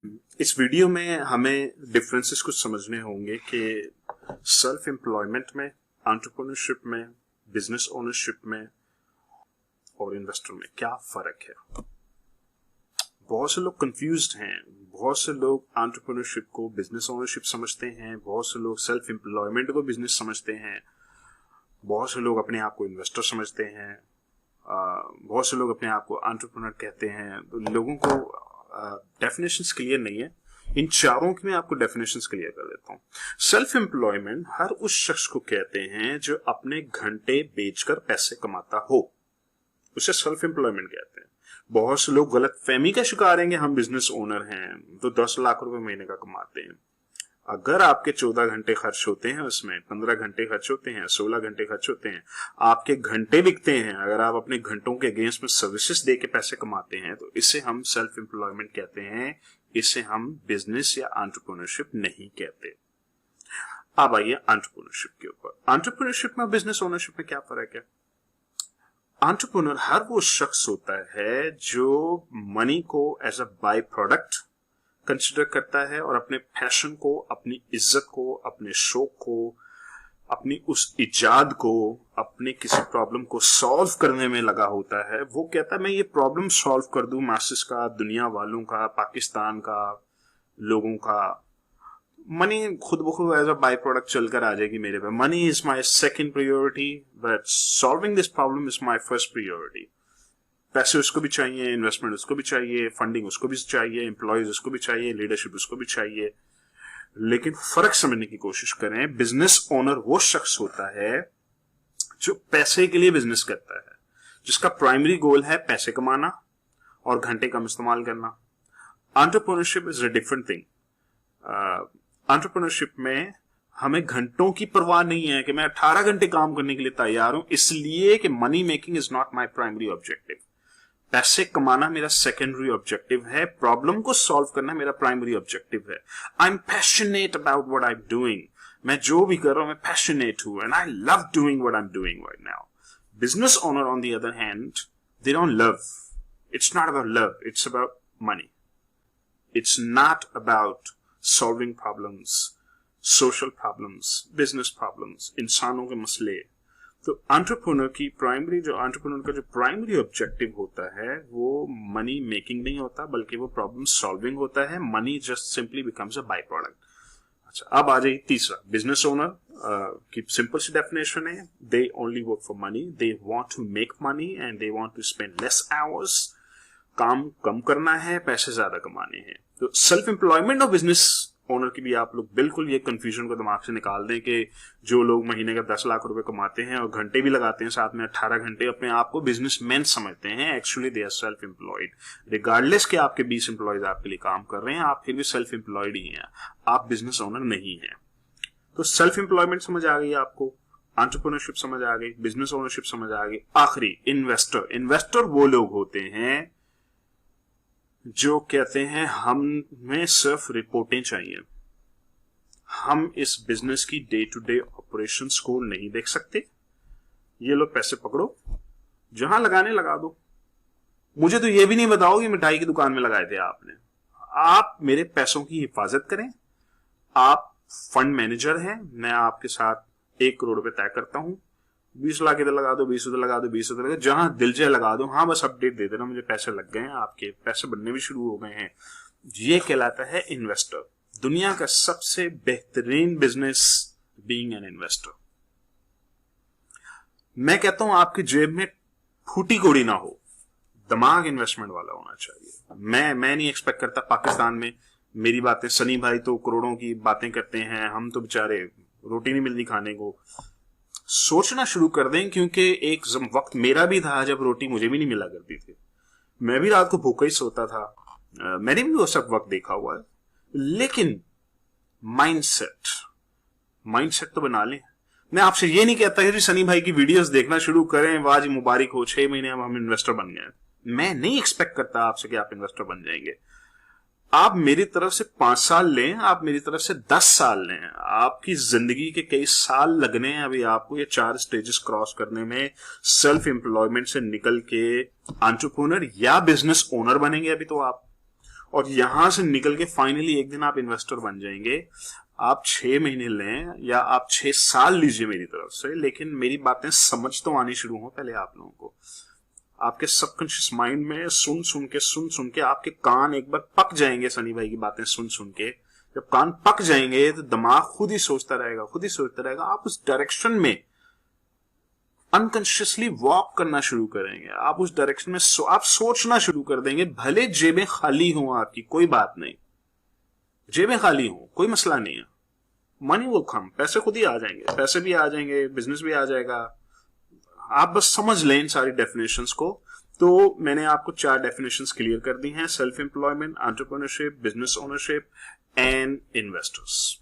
इस वीडियो में हमें डिफरेंसेस कुछ समझने होंगे कि सेल्फ एम्प्लॉयमेंट में, एंटरप्रेन्योरशिप में, बिजनेस ओनरशिप में और इन्वेस्टर में क्या फर्क है। बहुत से लोग कंफ्यूज्ड हैं, बहुत से लोग एंटरप्रेन्योरशिप को बिजनेस ओनरशिप समझते हैं, बहुत से लोग सेल्फ एम्प्लॉयमेंट को बिजनेस समझते हैं, बहुत से लोग अपने आप को इन्वेस्टर समझते हैं, बहुत से लोग अपने आप को एंटरप्रेन्योर कहते हैं। तो लोगों को डेफिनेशंस क्लियर नहीं है। इन चारों की मैं आपको डेफिनेशंस क्लियर कर देता हूं। सेल्फ एम्प्लॉयमेंट हर उस शख्स को कहते हैं जो अपने घंटे बेचकर पैसे कमाता हो, उसे सेल्फ एम्प्लॉयमेंट कहते हैं। बहुत से लोग गलत फहमी का शिकार हैं कि हम बिजनेस ओनर हैं तो 10 लाख रुपए महीने का कमाते हैं। अगर आपके 14 घंटे खर्च होते हैं, उसमें 15 घंटे खर्च होते हैं, 16 घंटे खर्च होते हैं, आपके घंटे बिकते हैं, अगर आप अपने घंटों के अगेंस्ट में सर्विसेज दे के पैसे कमाते हैं तो इसे हम सेल्फ एम्प्लॉयमेंट कहते हैं। इसे हम बिजनेस या एंटरप्रेन्योरशिप नहीं कहते। अब आइए एंटरप्रेन्योरशिप के ऊपर। एंटरप्रेन्योरशिप में बिजनेस ओनरशिप में क्या फर्क है। एंटरप्रेन्योर हर वो शख्स होता है जो मनी को as a by product consider करता है और अपने पैशन को, अपनी इज्जत को, अपने शौक को, अपनी उस इजाद को, अपने किसी प्रॉब्लम को सॉल्व करने में लगा होता है। वो कहता है मैं ये प्रॉब्लम सॉल्व कर दूं, मासिस का, दुनिया वालों का, पाकिस्तान का, लोगों का। मनी खुद ब खुद एज अ बाय प्रोडक्ट चलकर आ जाएगी मेरे पे। Money is my second priority but solving this problem is my first priority. पैसे उसको भी चाहिए, इन्वेस्टमेंट उसको भी चाहिए, फंडिंग उसको भी चाहिए, एम्प्लॉयज उसको भी चाहिए, लीडरशिप उसको भी चाहिए। लेकिन फर्क समझने की कोशिश करें। बिजनेस ओनर वो शख्स होता है जो पैसे के लिए बिजनेस करता है, जिसका प्राइमरी गोल है पैसे कमाना और घंटे कम इस्तेमाल करना। Entrepreneurship is a different thing. Entrepreneurship में हमें घंटों की परवाह नहीं है कि मैं 18 घंटे काम करने के लिए तैयार हूं, इसलिए कि money making is not my primary objective. पैसे कमाना मेरा सेकेंडरी ऑब्जेक्टिव है, प्रॉब्लम को सॉल्व करना मेरा प्राइमरी ऑब्जेक्टिव है। I am passionate about what I am doing. मैं जो भी कर रहा हूं मैं पैशनेट हूं and I love doing what I am doing right now. Business owner on the other hand, they don't love. It's not about love, it's about money. It's not about solving problems, social problems, business problems, इंसानों के मसले। तो entrepreneur का जो primary objective होता है वो money making नहीं होता, बल्कि वो प्रॉब्लम सॉल्विंग होता है। Money just simply becomes a by product. अच्छा, अब आ जाइए तीसरा। बिजनेस ओनर की सिंपल सी डेफिनेशन है, they only work for money, they want to make money and they want to spend less hours. काम कम करना है, पैसे ज्यादा कमाने हैं। तो सेल्फ एम्प्लॉयमेंट और बिजनेस ओनर की भी आप लोग बिल्कुल ये कंफ्यूजन को दिमाग से निकाल दें कि जो लोग महीने का 10 लाख रुपए कमाते हैं और घंटे भी लगाते हैं साथ में 18 घंटे, अपने आप को बिजनेसमैन समझते हैं। Actually they are self employed. Regardless के आपके 20 एम्प्लॉयज आपके लिए काम कर रहे हैं, आप फिर भी सेल्फ एम्प्लॉयड ही हैं, आप बिजनेस ओनर नहीं है। तो सेल्फ एम्प्लॉयमेंट समझ आ गई आपको, एंटरप्रेन्योरशिप समझ आ गई, बिजनेस ओनरशिप समझ आ गई। आखिरी इन्वेस्टर। इन्वेस्टर वो लोग होते हैं जो कहते हैं हमें सिर्फ रिपोर्टें चाहिए, हम इस बिजनेस की डे टू डे ऑपरेशंस को नहीं देख सकते। ये लो पैसे पकड़ो, जहां लगाने लगा दो। मुझे तो ये भी नहीं बताओ कि मिठाई की दुकान में लगाए थे आपने। आप मेरे पैसों की हिफाजत करें। आप फंड मैनेजर हैं, मैं आपके साथ 1 करोड़ रुपए तय करता हूं। 20 लाख इधर लगा दो, 20 उधर लगा दो, 20 उधर लगा दो, जहां दिल चाहे लगा दो। हाँ, बस अपडेट दे देना, मुझे पैसे लग गए हैं, आपके पैसे बनने भी शुरू हो गए हैं। ये कहलाता है इन्वेस्टर। दुनिया का सबसे बेहतरीन बिजनेस बीइंग एन इन्वेस्टर। मैं कहता हूं आपकी जेब में फूटी कौड़ी ना हो, दिमाग इन्वेस्टमेंट वाला होना चाहिए। मैं नहीं एक्सपेक्ट करता पाकिस्तान में मेरी बातें, सनी भाई तो करोड़ों की बातें करते हैं, हम तो बेचारे रोटी नहीं मिलती खाने को। सोचना शुरू कर दें, क्योंकि एक वक्त मेरा भी था जब रोटी मुझे भी नहीं मिला करती थी। मैं भी रात को भूखा ही सोता था। मैंने भी वो सब वक्त देखा हुआ है। लेकिन माइंडसेट तो बना लें। मैं आपसे ये नहीं कहता कि सनी भाई की वीडियोस देखना शुरू करें, वाह जी मुबारक हो, 6 महीने हम इन्वेस्टर बन गए। मैं नहीं एक्सपेक्ट करता आपसे कि आप इन्वेस्टर बन जाएंगे। आप मेरी तरफ से 5 साल लें, आप मेरी तरफ से 10 साल लें, आपकी जिंदगी के कई साल लगने हैं अभी आपको ये 4 स्टेजेस क्रॉस करने में। सेल्फ एम्प्लॉयमेंट से निकल के एंटरप्रेन्योर या बिजनेस ओनर बनेंगे अभी तो आप। और यहां से निकल के फाइनली एक दिन आप इन्वेस्टर बन जाएंगे। आप 6 महीने लें या आप 6 साल लीजिए मेरी तरफ से, लेकिन मेरी बातें समझ तो आनी शुरू हो पहले आप लोगों को। आपके सबकॉन्शियस माइंड में सुन सुन के आपके कान एक बार पक जाएंगे सनी भाई की बातें सुन सुन के। जब कान पक जाएंगे तो दिमाग खुद ही सोचता रहेगा, आप उस डायरेक्शन में अनकॉन्शियसली वॉक करना शुरू करेंगे। आप उस डायरेक्शन में आप सोचना शुरू कर देंगे। भले जेबें खाली हो आपकी, कोई बात नहीं, जेबें खाली हो कोई मसला नहीं है, मनी विल कम, पैसे खुद ही आ जाएंगे, पैसे भी आ जाएंगे, बिजनेस भी आ जाएगा। आप बस समझ लें इन सारी डेफिनेशंस को। तो मैंने आपको 4 डेफिनेशंस क्लियर कर दी हैं: self employment, entrepreneurship, business ownership and investors.